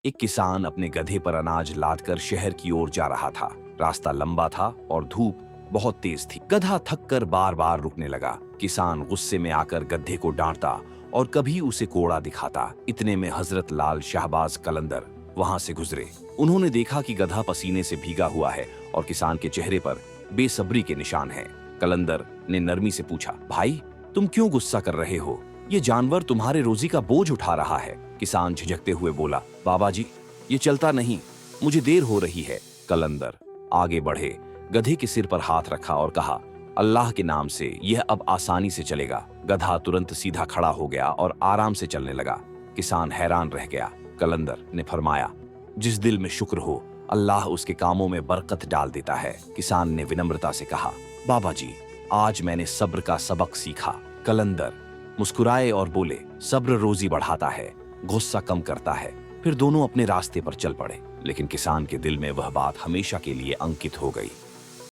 एक किसान अपने गधे पर अनाज लादकर शहर की ओर जा रहा था। रास्ता लंबा था और धूप बहुत तेज थी। गधा थक कर बार बार रुकने लगा। किसान गुस्से में आकर गधे को डांटता और कभी उसे कोड़ा दिखाता। इतने में हजरत लाल शाहबाज कलंदर वहां से गुजरे। उन्होंने देखा कि गधा पसीने से भीगा हुआ है और किसान के चेहरे पर बेसब्री के निशान हैं। कलंदर ने नरमी से पूछा, भाई तुम क्यों गुस्सा कर रहे हो? ये जानवर तुम्हारे रोजी का बोझ उठा रहा है। किसान झिझकते हुए बोला, बाबा जी ये चलता नहीं, मुझे देर हो रही है। कलंदर आगे बढ़े, गधे के सिर पर हाथ रखा और कहा, अल्लाह के नाम से यह अब आसानी से चलेगा। गधा तुरंत सीधा खड़ा हो गया और आराम से चलने लगा। किसान हैरान रह गया। कलंदर ने फरमाया, जिस दिल में शुक्र हो अल्लाह उसके कामों में बरकत डाल देता है। किसान ने विनम्रता से कहा, बाबा जी आज मैंने सब्र का सबक सीखा। कलंदर मुस्कुराए और बोले, सब्र रोजी बढ़ाता है, गुस्सा कम करता है। फिर दोनों अपने रास्ते पर चल पड़े। लेकिन किसान के दिल में वह बात हमेशा के लिए अंकित हो गई।